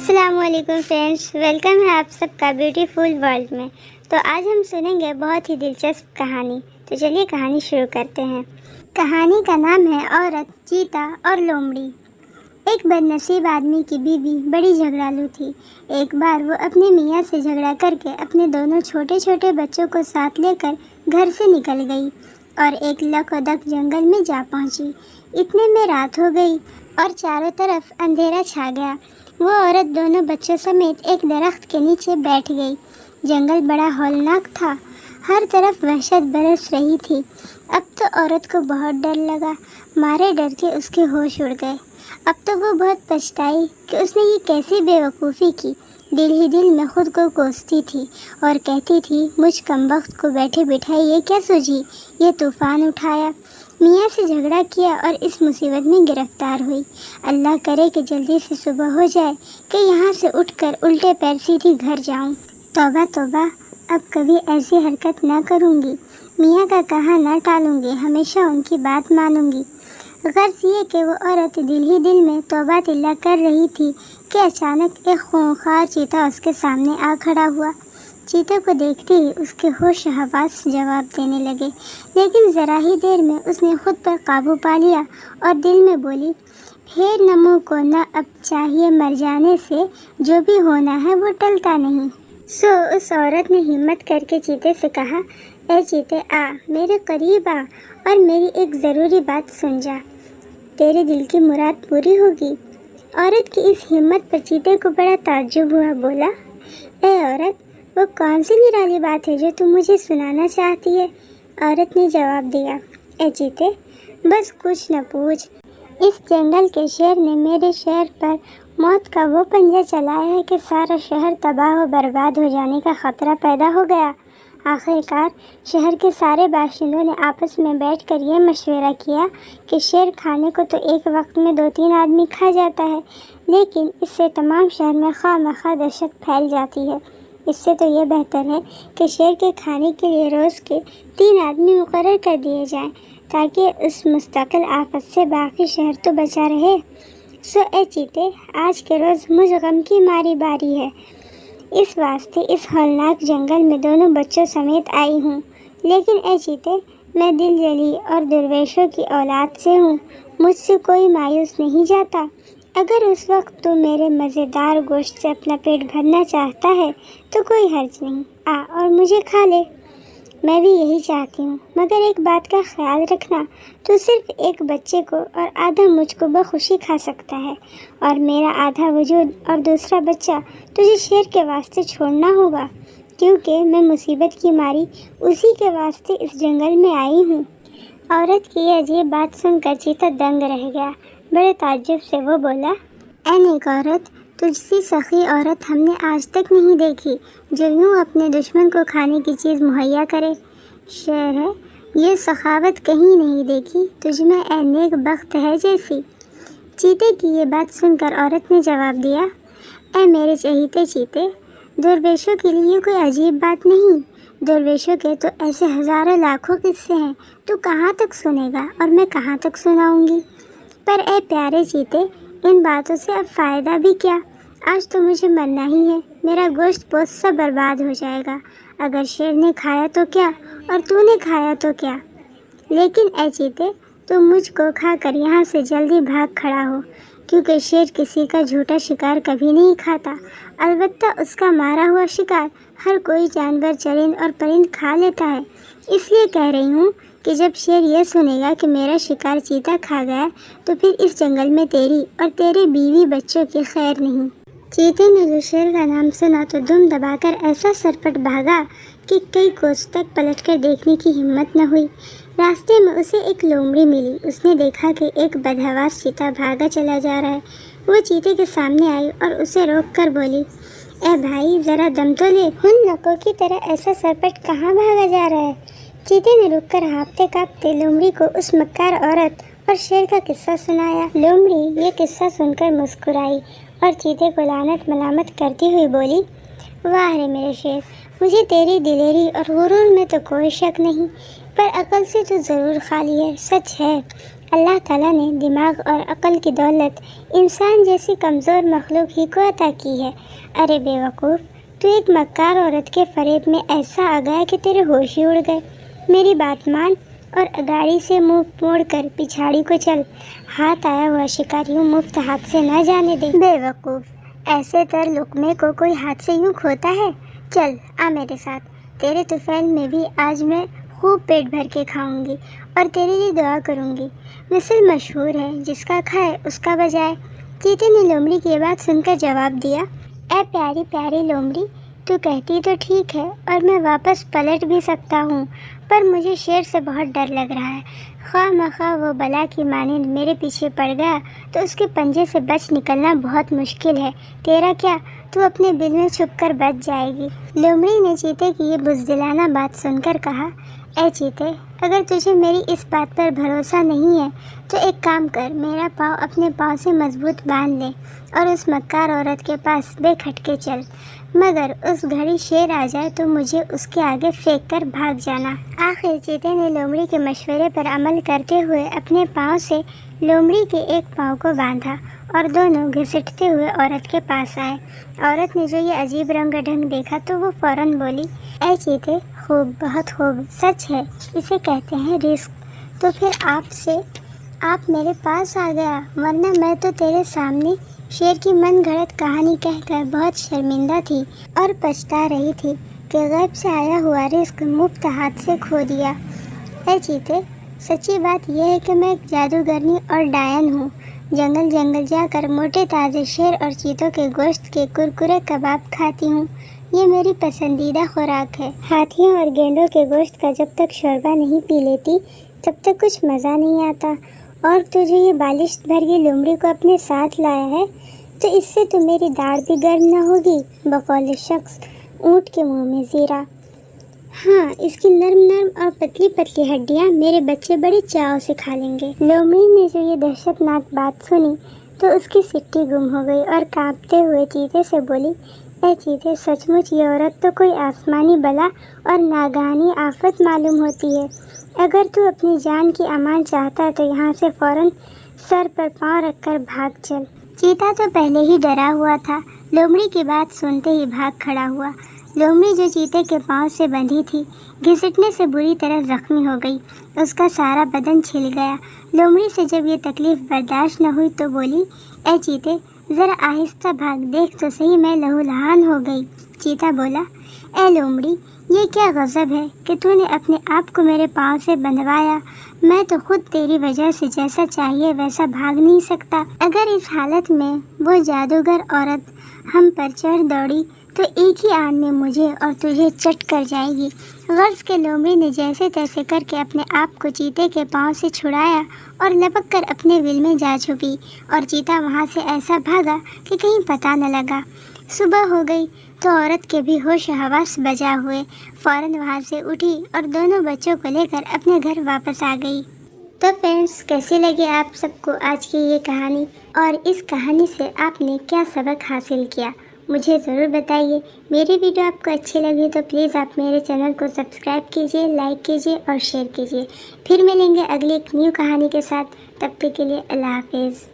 السلام علیکم friends, welcome ہے آپ سب کا بیوٹیفل ورلڈ میں۔ تو آج ہم سنیں گے بہت ہی دلچسپ کہانی۔ تو چلیے کہانی شروع کرتے ہیں۔ کہانی کا نام ہے عورت، چیتا اور لومڑی۔ ایک بد نصیب آدمی کی بیوی بڑی جھگڑالو تھی۔ ایک بار وہ اپنے میاں سے جھگڑا کر کے اپنے دونوں چھوٹے چھوٹے بچوں کو ساتھ لے کر گھر سے نکل گئی اور ایک لکودک جنگل میں جا پہنچی۔ اتنے میں رات ہو گئی اور چاروں طرف اندھیرا چھا گیا۔ وہ عورت دونوں بچوں سمیت ایک درخت کے نیچے بیٹھ گئی۔ جنگل بڑا ہولناک تھا، ہر طرف وحشت برس رہی تھی۔ اب تو عورت کو بہت ڈر لگا، مارے ڈر کے اس کے ہوش اڑ گئے۔ اب تو وہ بہت پچھتائی کہ اس نے یہ کیسی بے وقوفی کی۔ دل ہی دل میں خود کو کوستی تھی اور کہتی تھی، مجھ کمبخت کو بیٹھے بٹھائے یہ کیا سوجھی، یہ طوفان اٹھایا، میاں سے جھگڑا کیا اور اس مصیبت میں گرفتار ہوئی۔ اللہ کرے کہ جلدی سے صبح ہو جائے کہ یہاں سے اٹھ کر الٹے پیر سیدھی گھر جاؤں۔ توبہ توبہ، اب کبھی ایسی حرکت نہ کروں گی، میاں کا کہا نہ ٹالوں گی، ہمیشہ ان کی بات مانوں گی۔ غرض یہ کہ وہ عورت دل ہی دل میں توبہ تلہ کر رہی تھی کہ اچانک ایک خونخوار چیتا اس کے سامنے آ کھڑا ہوا۔ چیتے کو دیکھتے ہی اس کے ہوش حواس جواب دینے لگے، لیکن ذرا ہی دیر میں اس نے خود پر قابو پا لیا اور دل میں بولی، پھر نمو کو نہ اب چاہیے مر جانے سے، جو بھی ہونا ہے وہ ٹلتا نہیں۔ سو اس عورت نے ہمت کر کے چیتے سے کہا، اے چیتے آ، میرے قریب آ اور میری ایک ضروری بات سن جا، تیرے دل کی مراد پوری ہوگی۔ عورت کی اس ہمت پر چیتے کو بڑا تعجب ہوا، بولا، اے عورت، وہ کون سی نرالی بات ہے جو تم مجھے سنانا چاہتی ہے؟ عورت نے جواب دیا، اے چیتے، بس کچھ نہ پوچھ، اس جنگل کے شیر نے میرے شہر پر موت کا وہ پنجہ چلایا ہے کہ سارا شہر تباہ و برباد ہو جانے کا خطرہ پیدا ہو گیا۔ آخر کار شہر کے سارے باشندوں نے آپس میں بیٹھ کر یہ مشورہ کیا کہ شیر کھانے کو تو ایک وقت میں 2-3 آدمی کھا جاتا ہے، لیکن اس سے تمام شہر میں خواہ مخواہ دہشت پھیل جاتی ہے۔ اس سے تو یہ بہتر ہے کہ شیر کے کھانے کے لیے روز کے 3 آدمی مقرر کر دیے جائیں تاکہ اس مستقل آفت سے باقی شہر تو بچا رہے۔ سو اے چیتے، آج کے روز مجھ غم کی ماری باری ہے، اس واسطے اس ہولناک جنگل میں دونوں بچوں سمیت آئی ہوں۔ لیکن اے چیتے، میں دل جلی اور درویشوں کی اولاد سے ہوں، مجھ سے کوئی مایوس نہیں جاتا۔ اگر اس وقت تو میرے مزیدار گوشت سے اپنا پیٹ بھرنا چاہتا ہے تو کوئی حرج نہیں، آ اور مجھے کھا لے، میں بھی یہی چاہتی ہوں۔ مگر ایک بات کا خیال رکھنا، تو صرف ایک بچے کو اور آدھا مجھ کو بخوشی کھا سکتا ہے، اور میرا آدھا وجود اور دوسرا بچہ تجھے شیر کے واسطے چھوڑنا ہوگا، کیونکہ میں مصیبت کی ماری اسی کے واسطے اس جنگل میں آئی ہوں۔ عورت کی یہ عجیب بات سن کر چیتا دنگ رہ گیا۔ بڑے تعجب سے وہ بولا، اے نیک عورت، تجھ سی سخی عورت ہم نے آج تک نہیں دیکھی جو یوں اپنے دشمن کو کھانے کی چیز مہیا کرے۔ شعر ہے، یہ سخاوت کہیں نہیں دیکھی، تجھ میں اے نیک بخت ہے جیسی۔ چیتے کی یہ بات سن کر عورت نے جواب دیا، اے میرے چہیتے چیتے، درویشوں کے لیے کوئی عجیب بات نہیں، درویشوں کے تو ایسے ہزاروں لاکھوں قصے ہیں، تو کہاں تک سنے گا اور میں کہاں تک سناؤں گی؟ پر اے پیارے چیتے، ان باتوں سے اب فائدہ بھی کیا؟ آج تو مجھے مرنا ہی ہے، میرا گوشت پوست سب برباد ہو جائے گا، اگر شیر نے کھایا تو کیا اور تو نے کھایا تو کیا؟ لیکن اے چیتے، تم مجھ کو کھا کر یہاں سے جلدی بھاگ کھڑا ہو، کیونکہ شیر کسی کا جھوٹا شکار کبھی نہیں کھاتا، البتہ اس کا مارا ہوا شکار ہر کوئی جانور چرند اور پرند کھا لیتا ہے۔ اس لیے کہہ رہی ہوں کہ جب شیر یہ سنے گا کہ میرا شکار چیتا کھا گیا تو پھر اس جنگل میں تیری اور تیرے بیوی بچوں کی خیر نہیں۔ چیتے نے جو شیر کا نام سنا تو دم دبا کر ایسا سرپٹ بھاگا کہ کئی کوس تک پلٹ کر دیکھنے کی ہمت نہ ہوئی۔ راستے میں اسے ایک لومڑی ملی، اس نے دیکھا کہ ایک بدحواس چیتا بھاگا چلا جا رہا ہے۔ وہ چیتے کے سامنے آئی اور اسے روک کر بولی، اے بھائی، ذرا دم تو لے، ان لکوں کی طرح ایسا سرپٹ کہاں بھاگا جا رہا ہے؟ چیتے نے رک کر ہانپتے کانپتے لومڑی کو اس مکار عورت اور شیر کا قصہ سنایا۔ لومڑی یہ قصہ سن کر مسکرائی اور چیتے کو لعنت ملامت کرتی ہوئی بولی، واہ رے میرے شیر، مجھے تیری دلیری اور غرور میں تو کوئی شک نہیں، پر عقل سے تو ضرور خالی ہے۔ سچ ہے، اللہ تعالیٰ نے دماغ اور عقل کی دولت انسان جیسی کمزور مخلوق ہی کو عطا کی ہے۔ ارے بے وقوف، تو ایک مکار عورت کے فریب میں ایسا آ گیا کہ تیرے ہوش ہی اڑ گئے۔ میری بات مان اور گاڑی سے منہ موڑ کر پچھاڑی کو چل، ہاتھ آیا ہوا شکار یوں مفت ہاتھ سے نہ جانے دے۔ بے وقوف، ایسے تر لقمے کو کوئی ہاتھ سے یوں کھوتا ہے؟ چل آ میرے ساتھ، تیرے طفیل میں بھی آج میں خوب پیٹ بھر کے کھاؤں گی اور تیرے لیے دعا کروں گی۔ مثل مشہور ہے، جس کا کھائے اس کا بجائے۔ چیتے نے لومڑی کی بات سن کر جواب دیا، اے پیاری پیاری لومڑی، تو کہتی تو ٹھیک ہے اور میں واپس پلٹ بھی سکتا ہوں، پر مجھے شیر سے بہت ڈر لگ رہا ہے۔ خواہ مخواہ وہ بلا کی مانند میرے پیچھے پڑ گیا تو اس کے پنجے سے بچ نکلنا بہت مشکل ہے۔ تیرا کیا، تو اپنے بل میں چھپ کر بچ جائے گی۔ لومڑی نے چیتے کی یہ بزدلانہ بات سن کر کہا، اے چیتے، اگر تجھے میری اس بات پر بھروسہ نہیں ہے تو ایک کام کر، میرا پاؤں اپنے پاؤں سے مضبوط باندھ لے اور اس مکار عورت کے پاس بے کھٹکے چل، مگر اس گھڑی شیر آ جائے تو مجھے اس کے آگے پھینک کر بھاگ جانا۔ آخر چیتے نے لومڑی کے مشورے پر عمل کرتے ہوئے اپنے پاؤں سے لومڑی کے ایک پاؤں کو باندھا اور دونوں گھسٹتے ہوئے عورت کے پاس آئے۔ عورت نے جو یہ عجیب رنگ ڈھنگ دیکھا تو وہ فوراً بولی، اے چیتے، خوب، بہت خوب، سچ ہے، اسے کہتے ہیں رزق۔ تو پھر آپ میرے پاس آ گیا، ورنہ میں تو تیرے سامنے شیر کی من گھڑت کہانی کہہ کر بہت شرمندہ تھی اور پچھتا رہی تھی کہ غیب سے آیا ہوا رزق مفت ہاتھ سے کھو دیا۔ اے چیتے، سچی بات یہ ہے کہ میں ایک جادوگرنی اور ڈائن ہوں۔ جنگل جنگل جا کر موٹے تازے شیر اور چیتوں کے گوشت کے کرکرے کباب کھاتی ہوں، یہ میری پسندیدہ خوراک ہے۔ ہاتھیوں اور گینڈوں کے گوشت کا جب تک شوربہ نہیں پی لیتی تب تک کچھ مزہ نہیں آتا، اور تو جو یہ بالش بھر کی لومڑی کو اپنے ساتھ لایا ہے تو اس سے تو میری داڑھ بھی گرم نہ ہوگی، بقول شخص اونٹ کے منہ میں زیرہ۔ ہاں، اس کی نرم نرم اور پتلی پتلی ہڈیاں میرے بچے بڑی چاؤ سے کھا لیں گے۔ لومڑی نے جو یہ دہشت ناک بات سنی تو اس کی سٹی گم ہو گئی اور کانپتے ہوئے چیتے سے بولی، اے چیتے، سچ مچ یہ عورت تو کوئی آسمانی بلا اور ناگہانی آفت معلوم ہوتی ہے۔ اگر تو اپنی جان کی امان چاہتا ہے تو یہاں سے فوراً سر پر پاؤں رکھ کر بھاگ چل۔ چیتا تو پہلے ہی ڈرا ہوا تھا، لومڑی کی بات سنتے ہی بھاگ کھڑا ہوا۔ لومڑی جو چیتے کے پاؤں سے بندھی تھی، گھسٹنے سے بری طرح زخمی ہو گئی، اس کا سارا بدن چھل گیا۔ لومڑی سے جب یہ تکلیف برداشت نہ ہوئی تو بولی، اے چیتے، ذرا آہستہ بھاگ، دیکھ تو صحیح میں لہولہان ہو گئی۔ چیتا بولا، اے لومڑی، یہ کیا غضب ہے کہ تو نے اپنے آپ کو میرے پاؤں سے بندھوایا، میں تو خود تیری وجہ سے جیسا چاہیے ویسا بھاگ نہیں سکتا۔ اگر اس حالت میں وہ جادوگر عورت ہم پر چڑھ دوڑی تو ایک ہی آن میں مجھے اور تجھے چٹ کر جائے گی۔ غرض کے لومڑی نے جیسے تیسے کر کے اپنے آپ کو چیتے کے پاؤں سے چھڑایا اور لپک کر اپنے بل میں جا چھپی، اور چیتا وہاں سے ایسا بھاگا کہ کہیں پتہ نہ لگا۔ صبح ہو گئی تو عورت کے بھی ہوش حواس بجا ہوئے فوراً وہاں سے اٹھی اور دونوں بچوں کو لے کر اپنے گھر واپس آ گئی۔ تو فرینڈس، کیسی لگی آپ سب کو آج کی یہ کہانی، اور اس کہانی سے آپ نے کیا سبق حاصل کیا، مجھے ضرور بتائیے۔ میری ویڈیو آپ کو اچھی لگی تو پلیز آپ میرے چینل کو سبسکرائب کیجیے، لائک کیجیے اور شیئر کیجیے۔ پھر ملیں گے اگلی ایک نیو کہانی کے ساتھ، تب تک کے لیے اللہ حافظ۔